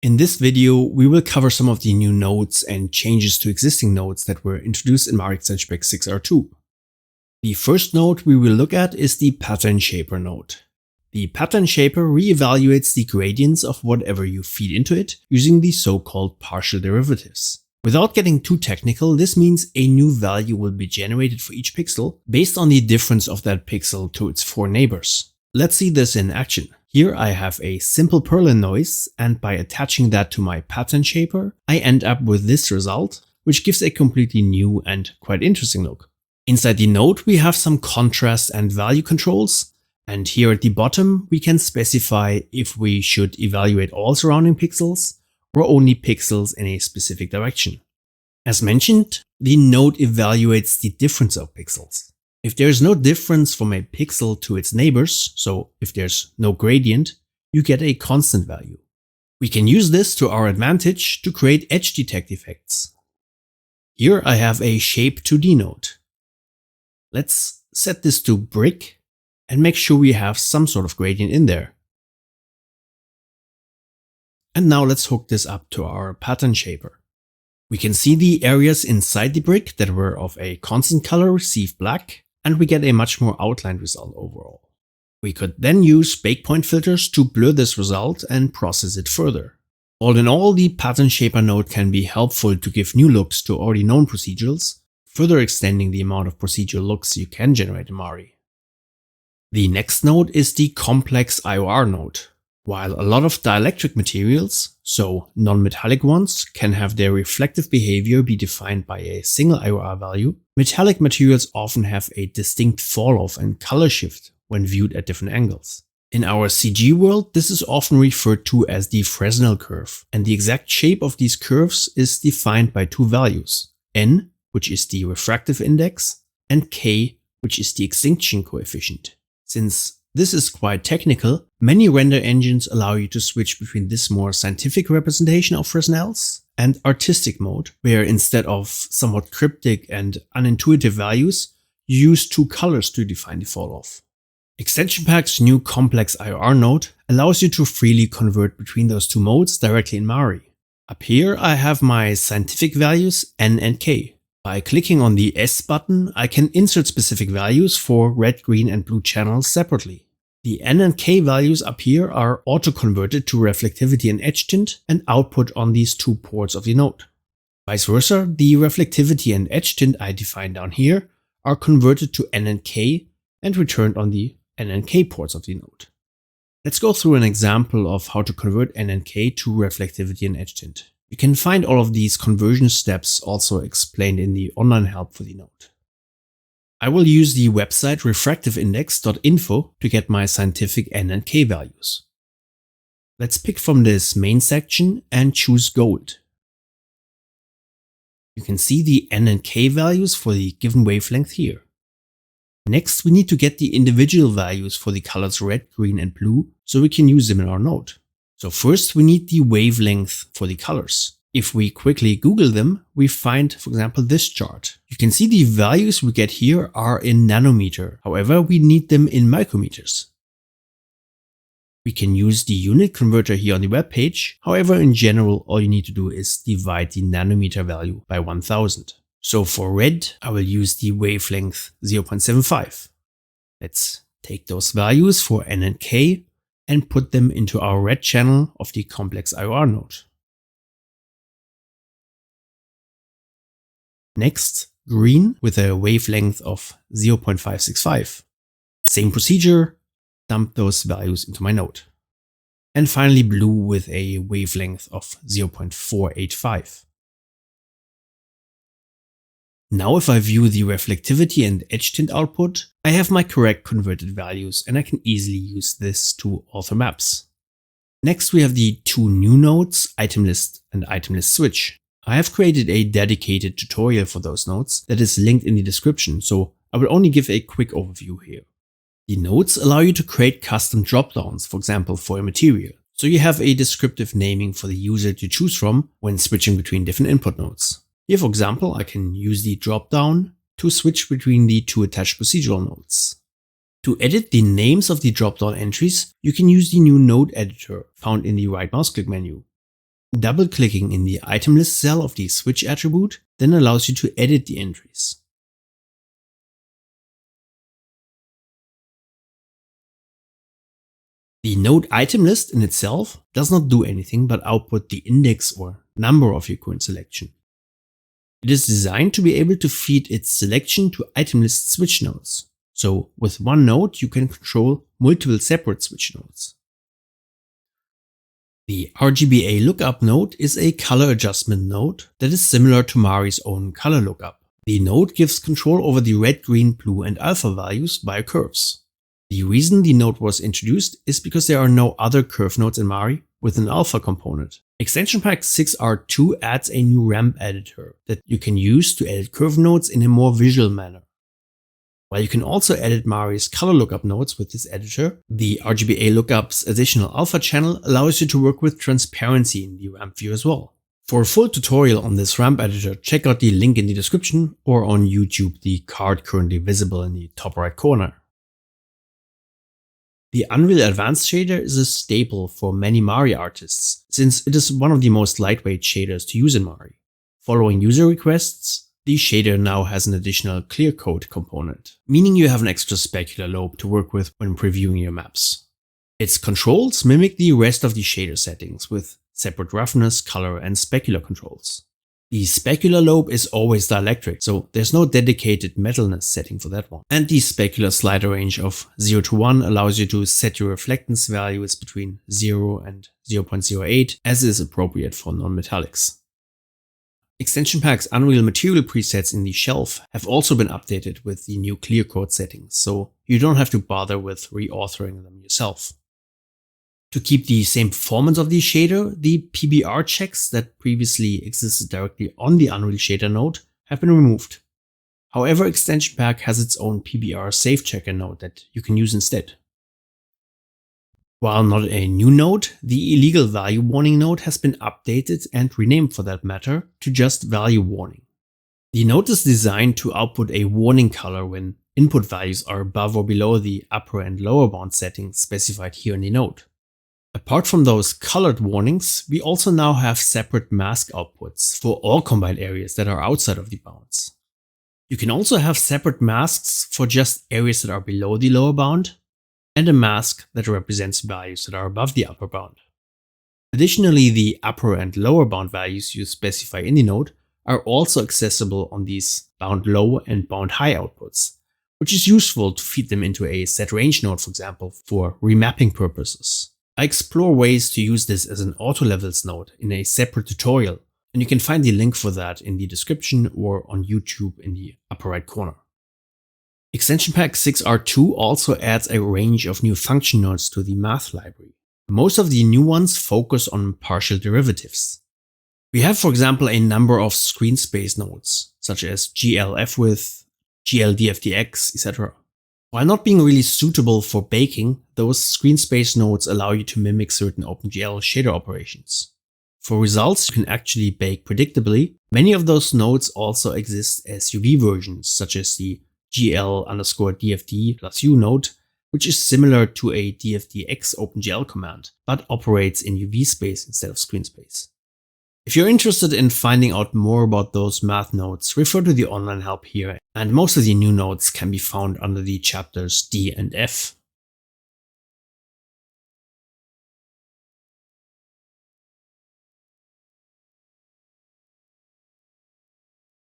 In this video, we will cover some of the new nodes and changes to existing nodes that were introduced in Mari Extension Pack 6R2. The first node we will look at is the Pattern Shaper node. The Pattern Shaper reevaluates the gradients of whatever you feed into it using the so-called partial derivatives. Without getting too technical, this means a new value will be generated for each pixel based on the difference of that pixel to its four neighbors. Let's see this in action. Here I have a simple Perlin noise, and by attaching that to my Pattern Shaper, I end up with this result, which gives a completely new and quite interesting look. Inside the node we have some contrast and value controls, and here at the bottom we can specify if we should evaluate all surrounding pixels or only pixels in a specific direction. As mentioned, the node evaluates the difference of pixels. If there is no difference from a pixel to its neighbors, so if there's no gradient, you get a constant value. We can use this to our advantage to create edge detect effects. Here I have a shape 2D node. Let's set this to brick and make sure we have some sort of gradient in there. And now let's hook this up to our Pattern Shaper. We can see the areas inside the brick that were of a constant color receive black, and we get a much more outlined result overall. We could then use bake point filters to blur this result and process it further. All in all, the Pattern Shaper node can be helpful to give new looks to already known procedurals, further extending the amount of procedural looks you can generate in Mari. The next node is the Complex IOR node. While a lot of dielectric materials, so non-metallic ones, can have their reflective behavior be defined by a single IOR value, metallic materials often have a distinct fall-off and color shift when viewed at different angles. In our CG world, this is often referred to as the Fresnel curve, and the exact shape of these curves is defined by two values: n, which is the refractive index, and k, which is the extinction coefficient. Since this is quite technical, many render engines allow you to switch between this more scientific representation of Fresnels and artistic mode, where instead of somewhat cryptic and unintuitive values, you use two colors to define the fall-off. Extension Pack's new Complex IOR node allows you to freely convert between those two modes directly in Mari. Up here I have my scientific values n and k. By clicking on the S button, I can insert specific values for red, green and blue channels separately. The N and K values up here are auto-converted to reflectivity and edge tint and output on these two ports of the node. Vice versa, the reflectivity and edge tint I define down here are converted to N and K and returned on the N and K ports of the node. Let's go through an example of how to convert N and K to reflectivity and edge tint. You can find all of these conversion steps also explained in the online help for the node. I will use the website refractiveindex.info to get my scientific N and K values. Let's pick from this main section and choose gold. You can see the N and K values for the given wavelength here. Next, we need to get the individual values for the colors red, green and blue so we can use them in our node. So first we need the wavelength for the colors. If we quickly Google them, we find, for example, this chart. You can see the values we get here are in nanometer. However, we need them in micrometers. We can use the unit converter here on the web page. However, in general, all you need to do is divide the nanometer value by 1000. So for red, I will use the wavelength 0.75. Let's take those values for N and K and put them into our red channel of the Complex IOR node. Next, green with a wavelength of 0.565. Same procedure, dump those values into my node. And finally blue with a wavelength of 0.485. Now if I view the reflectivity and edge tint output, I have my correct converted values and I can easily use this to author maps. Next we have the two new nodes, item list and item list switch. I have created a dedicated tutorial for those nodes that is linked in the description, so I will only give a quick overview here. The nodes allow you to create custom dropdowns, for example for a material. So you have a descriptive naming for the user to choose from when switching between different input nodes. Here, for example, I can use the dropdown to switch between the two attached procedural nodes. To edit the names of the dropdown entries, you can use the new node editor found in the right mouse click menu. Double-clicking in the item list cell of the switch attribute then allows you to edit the entries. The node item list in itself does not do anything but output the index or number of your current selection. It is designed to be able to feed its selection to item list switch nodes. So with one node you can control multiple separate switch nodes. The RGBA Lookup node is a color adjustment node that is similar to Mari's own color lookup. The node gives control over the red, green, blue and alpha values via curves. The reason the node was introduced is because there are no other curve nodes in Mari with an alpha component. Extension pack 6R2 adds a new ramp editor that you can use to edit curve nodes in a more visual manner. While you can also edit Mari's color lookup nodes with this editor, the RGBA Lookup's additional alpha channel allows you to work with transparency in the ramp view as well. For a full tutorial on this ramp editor, check out the link in the description or on YouTube, the card currently visible in the top right corner. The Unreal Advanced shader is a staple for many Mari artists, since it is one of the most lightweight shaders to use in Mari. Following user requests, the shader now has an additional clear coat component, meaning you have an extra specular lobe to work with when previewing your maps. Its controls mimic the rest of the shader settings with separate roughness, color and specular controls. The specular lobe is always dielectric, so there's no dedicated metalness setting for that one. And the specular slider range of 0 to 1 allows you to set your reflectance values between 0 and 0.08 as is appropriate for non-metallics. Extension pack's Unreal Material presets in the shelf have also been updated with the new clear coat settings, so you don't have to bother with reauthoring them yourself. To keep the same performance of the shader, the PBR checks that previously existed directly on the Unreal Shader node have been removed. However, Extension Pack has its own PBR safe checker node that you can use instead. While not a new node, the illegal value warning node has been updated and renamed for that matter to just value warning. The node is designed to output a warning color when input values are above or below the upper and lower bound settings specified here in the node. Apart from those colored warnings, we also now have separate mask outputs for all combined areas that are outside of the bounds. You can also have separate masks for just areas that are below the lower bound, and a mask that represents values that are above the upper bound. Additionally, the upper and lower bound values you specify in the node are also accessible on these bound low and bound high outputs, which is useful to feed them into a set range node, for example, for remapping purposes. I explore ways to use this as an auto levels node in a separate tutorial, and you can find the link for that in the description or on YouTube in the upper right corner. Extension pack 6R2 also adds a range of new function nodes to the math library. Most of the new ones focus on partial derivatives. We have, for example, a number of screen space nodes, such as GLFWidth, GLDFDX, etc. While not being really suitable for baking, those screen space nodes allow you to mimic certain OpenGL shader operations. For results you can actually bake predictably, many of those nodes also exist as UV versions, such as the GL_DFD+U node, which is similar to a DFDX OpenGL command, but operates in UV space instead of screen space. If you're interested in finding out more about those math nodes, refer to the online help here, and most of the new nodes can be found under the chapters D and F.